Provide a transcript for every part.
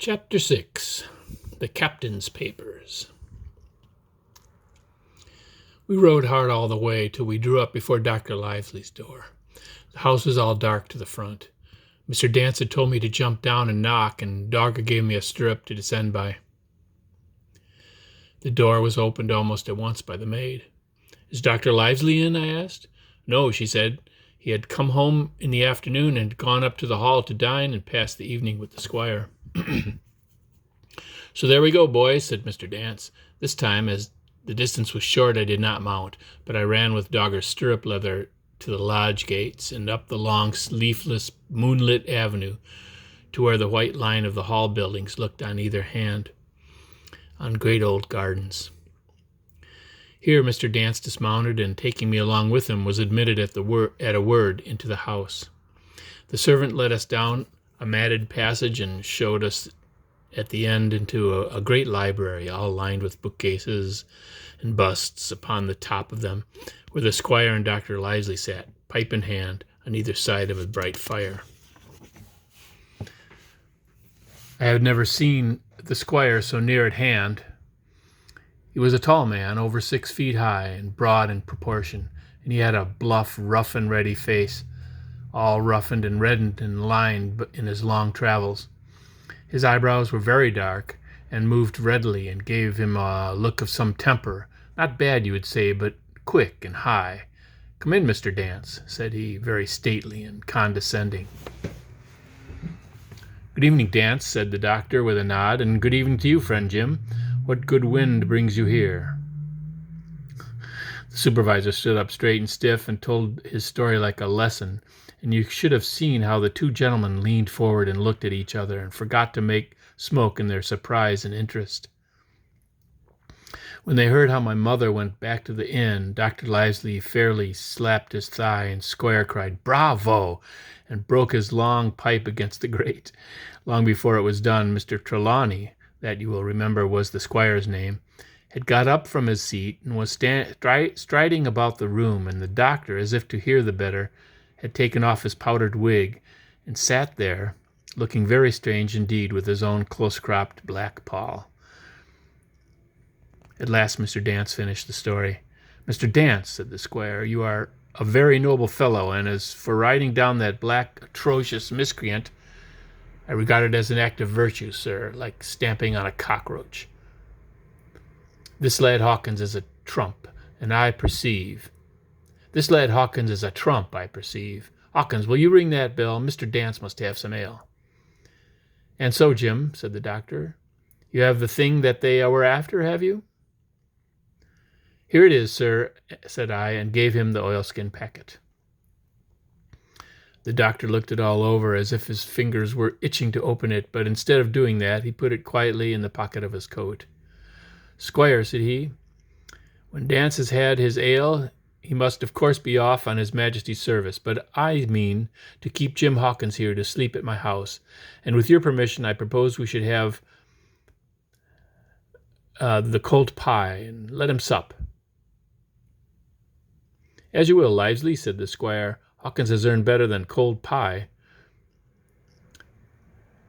Chapter 6. The Captain's Papers. We rode hard all the way till we drew up before Dr. Lively's door. The house was all dark to the front. Mr. Dance had told me to jump down and knock, and Dogger gave me a stirrup to descend by. The door was opened almost at once by the maid. "Is Dr. Lively in?" I asked. "No," she said. "He had come home in the afternoon and had gone up to the hall to dine and pass the evening with the squire." "So there we go, boys," said Mr. Dance. This time, as the distance was short, I did not mount, but I ran with Dogger's stirrup leather to the lodge gates and up the long, leafless, moonlit avenue to where the white line of the hall buildings looked on either hand on great old gardens. Here Mr. Dance dismounted, and taking me along with him, was admitted at a word into the house. The servant led us down a matted passage and showed us at the end into a great library, all lined with bookcases and busts upon the top of them, where the squire and Dr. Lively sat, pipe in hand, on either side of a bright fire. I had never seen the squire so near at hand. He was a tall man, over 6 feet high, and broad in proportion, and he had a bluff, rough and ready face, all roughened and reddened and lined in his long travels. His eyebrows were very dark and moved readily, and gave him a look of some temper, not bad, you would say, but quick and high. "Come in, Mr. Dance," said he, very stately and condescending. "Good evening, Dance," said the doctor with a nod, "and good evening to you, friend Jim. What good wind brings you here?" The supervisor stood up straight and stiff and told his story like a lesson, and you should have seen how the two gentlemen leaned forward and looked at each other and forgot to make smoke in their surprise and interest. When they heard how my mother went back to the inn, Dr. Lively fairly slapped his thigh, and Squire cried, "Bravo!" and broke his long pipe against the grate. Long before it was done, Mr. Trelawney, that you will remember was the squire's name, had got up from his seat and was striding about the room, and the doctor, as if to hear the better, had taken off his powdered wig and sat there, looking very strange indeed with his own close-cropped black poll. At last Mr. Dance finished the story. "Mr. Dance," said the squire, "you are a very noble fellow, and as for riding down that black, atrocious miscreant, I regard it as an act of virtue, sir, like stamping on a cockroach. This lad Hawkins is a trump, I perceive. Hawkins, will you ring that bell? Mr. Dance must have some ale." "And so, Jim," said the doctor, "you have the thing that they were after, have you?" "Here it is, sir," said I, and gave him the oilskin packet. The doctor looked it all over as if his fingers were itching to open it, but instead of doing that, he put it quietly in the pocket of his coat. "Squire," said he, "when Dance has had his ale, he must of course be off on his Majesty's service, but I mean to keep Jim Hawkins here to sleep at my house, and with your permission I propose we should have the cold pie, and let him sup." "As you will, Lively," said the squire. "Hawkins has earned better than cold pie."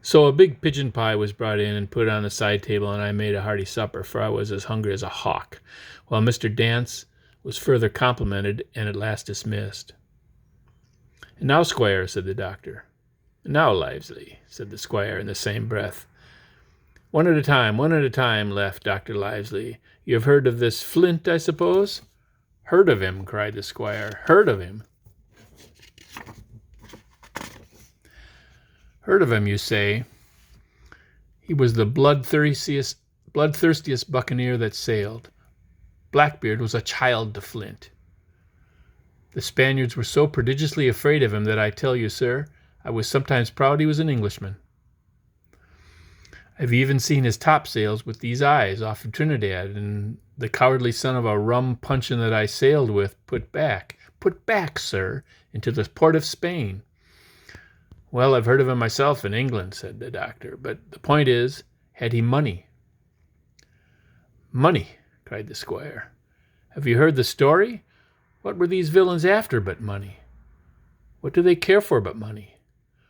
So a big pigeon pie was brought in and put on the side table, and I made a hearty supper, for I was as hungry as a hawk, while Mr. Dance was further complimented and at last dismissed. "And now, squire," said the doctor. "And now, Lively," said the squire in the same breath. One at a time," laughed Dr. Lively. "You have heard of this Flint, I suppose?" "Heard of him," cried the squire. "Heard of him." "Heard of him, you say? He was the bloodthirstiest buccaneer that sailed. Blackbeard was a child to Flint. The Spaniards were so prodigiously afraid of him that I tell you, sir, I was sometimes proud he was an Englishman. I've even seen his topsails with these eyes off of Trinidad, and the cowardly son of a rum puncheon that I sailed with put back, sir, into the port of Spain." "Well, I've heard of him myself in England," said the doctor, "but the point is, had he money?" "Money!" cried the squire. "Have you heard the story? What were these villains after but money? What do they care for but money?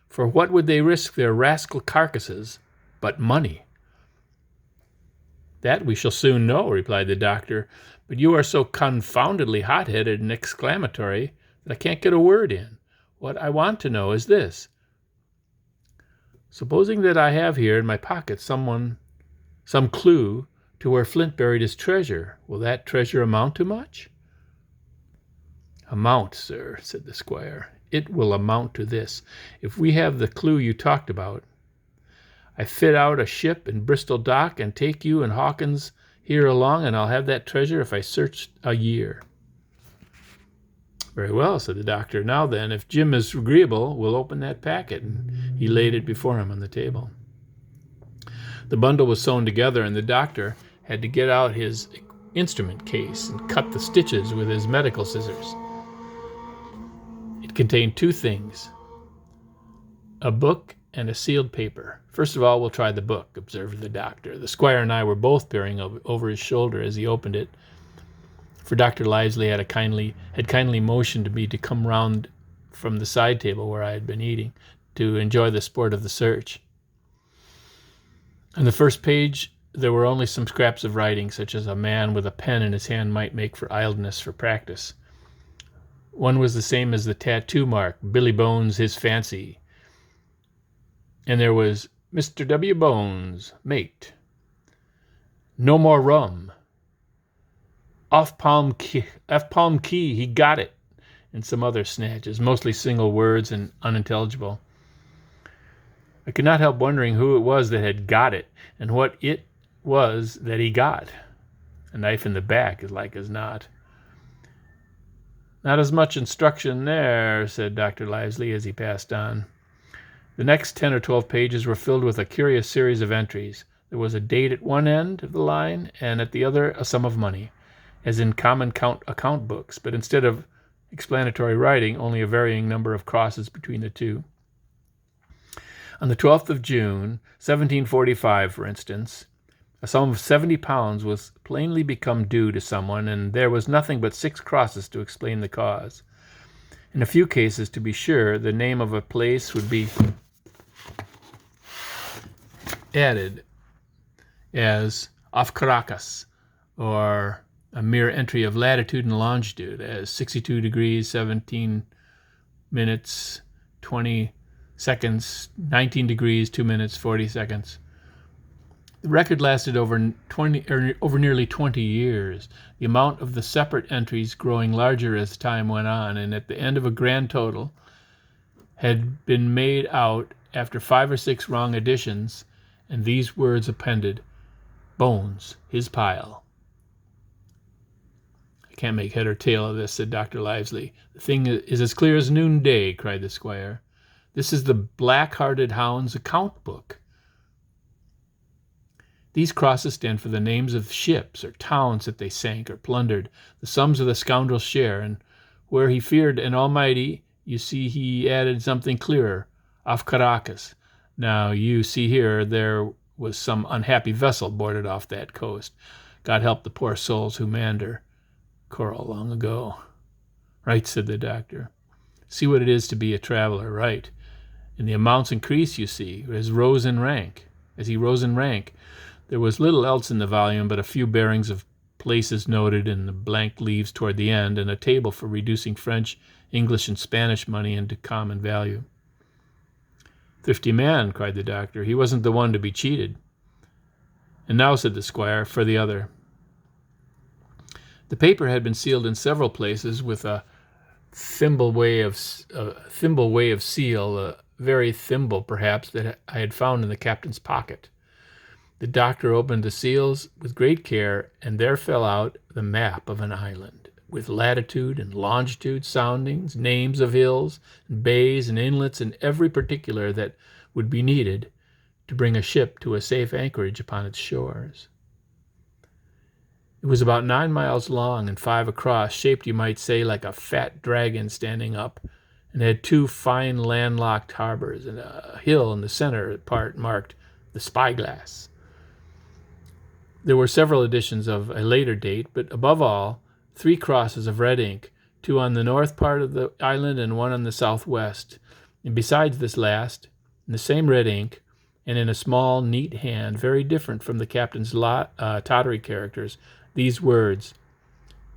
For what would they risk their rascal carcasses but money. That we shall soon know, replied the doctor, but you are so confoundedly hot-headed and exclamatory that I can't get a word in. What I want to know is this. Supposing that I have here in my pocket some clue to where Flint buried his treasure, will that treasure amount to much? Amount, sir, said the squire. It will amount to this. If we have the clue you talked about, I fit out a ship in Bristol dock and take you and Hawkins here along, and I'll have that treasure if I search a year. Very well, said the doctor. Now then, if Jim is agreeable, we'll open that packet. And he laid it before him on the table. The bundle was sewn together, and the doctor had to get out his instrument case and cut the stitches with his medical scissors. It contained two things, a book and a sealed paper. First of all, we'll try the book, observed the doctor. The squire and I were both peering over his shoulder as he opened it, for Dr. Livesley had kindly motioned me to come round from the side table where I had been eating to enjoy the sport of the search. On the first page, there were only some scraps of writing, such as a man with a pen in his hand might make for idleness for practice. One was the same as the tattoo mark, Billy Bones, his fancy. And there was Mr. W. Bones, mate. No more rum. Off Palm Key, he got it. And some other snatches, mostly single words and unintelligible. I could not help wondering who it was that had got it, and what it was that he got. A knife in the back, as like as not. Not as much instruction there, said Dr. Livesley as he passed on. The next 10 or 12 pages were filled with a curious series of entries. There was a date at one end of the line, and at the other a sum of money, as in common account books, but instead of explanatory writing, only a varying number of crosses between the two. On the 12th of June, 1745, for instance, a sum of £70 was plainly become due to someone, and there was nothing but 6 crosses to explain the cause. In a few cases, to be sure, the name of a place would be added as off Caracas, or a mere entry of latitude and longitude as 62 degrees, 17 minutes, 20 seconds, 19 degrees, 2 minutes, 40 seconds. The record lasted over nearly 20 years, the amount of the separate entries growing larger as time went on, and at the end of a grand total had been made out after 5 or 6 wrong additions, and these words appended, Bones, his pile. I can't make head or tail of this, said Dr. Livesley. The thing is as clear as noonday, cried the squire. This is the Black-Hearted Hound's account book. These crosses stand for the names of ships or towns that they sank or plundered, the sums of the scoundrel's share, and where he feared an almighty, you see he added something clearer, off Caracas. Now, you see here there was some unhappy vessel boarded off that coast. God help the poor souls who manned her. Coral long ago. Right, said the doctor. See what it is to be a traveler, right. And the amounts increase, you see, as he rose in rank. There was little else in the volume but a few bearings of places noted in the blank leaves toward the end, and a table for reducing French, English, and Spanish money into common value. Thrifty man, cried the doctor. He wasn't the one to be cheated. And now, said the squire, for the other. The paper had been sealed in several places with a thimble way of seal, a very thimble, perhaps, that I had found in the captain's pocket. The doctor opened the seals with great care, and there fell out the map of an island, with latitude and longitude soundings, names of hills, and bays and inlets, and every particular that would be needed to bring a ship to a safe anchorage upon its shores. It was about 9 miles long and 5 across, shaped, you might say, like a fat dragon standing up, and had 2 fine landlocked harbors and a hill in the center part marked the Spyglass. There were several editions of a later date, but above all, 3 crosses of red ink, 2 on the north part of the island and 1 on the southwest. And besides this last, in the same red ink, and in a small, neat hand, very different from the captain's tottery characters, these words,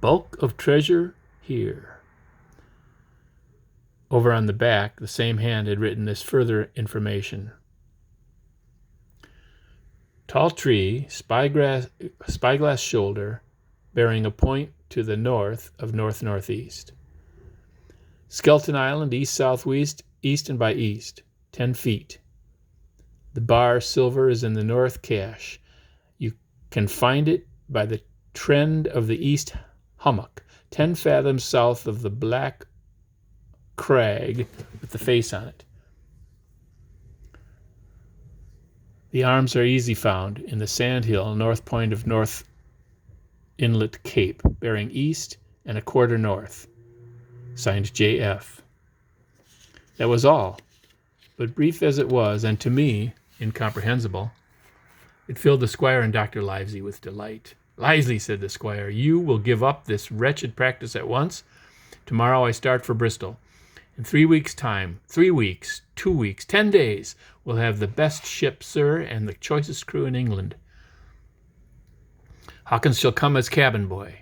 "Bulk of treasure here." Over on the back, the same hand had written this further information. Tall tree, spyglass shoulder, bearing a point to the north of north-northeast. Skeleton Island, east-southwest, east and by east, 10 feet. The bar silver is in the north cache. You can find it by the trend of the east hummock, 10 fathoms south of the black crag with the face on it. The arms are easy found in the sandhill north point of North Inlet Cape, bearing east and a quarter north. Signed J.F. That was all, but brief as it was, and to me, incomprehensible, it filled the squire and Dr. Livesey with delight. "Livesey," said the squire, "you will give up this wretched practice at once. Tomorrow I start for Bristol. In 3 weeks' time, 3 weeks, 2 weeks, 10 days, we'll have the best ship, sir, and the choicest crew in England. Hawkins shall come as cabin boy.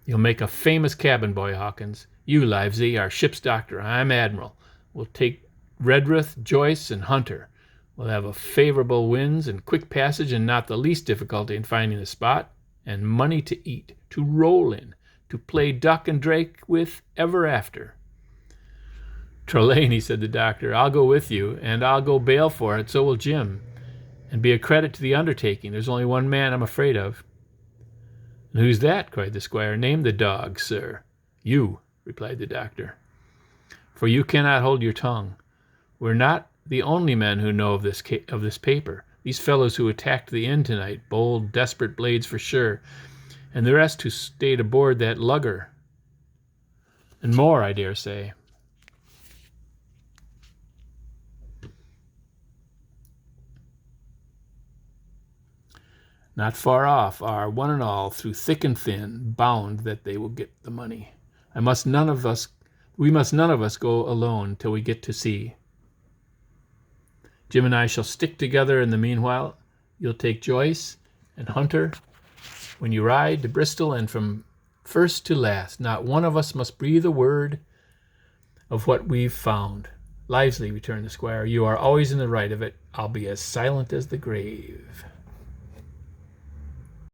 You'll make a famous cabin boy, Hawkins. You, Livesey, are ship's doctor. I'm admiral. We'll take Redruth, Joyce, and Hunter. We'll have a favorable winds and quick passage and not the least difficulty in finding a spot, and money to eat, to roll in, to play duck and drake with ever after." "Trelawny," said the doctor, "I'll go with you, and I'll go bail for it, so will Jim, and be a credit to the undertaking. There's only one man I'm afraid of." "And who's that?" cried the squire. "Name the dog, sir." "You," replied the doctor, "for you cannot hold your tongue. We're not the only men who know of this paper. These fellows who attacked the inn tonight, bold, desperate blades for sure, and the rest who stayed aboard that lugger, and more, I dare say. Not far off are one and all, through thick and thin, bound that they will get the money. We must none of us go alone till we get to sea. Jim and I shall stick together in the meanwhile. You'll take Joyce and Hunter when you ride to Bristol, and from first to last, not one of us must breathe a word of what we've found." "Livesey," returned the squire, "you are always in the right of it. I'll be as silent as the grave."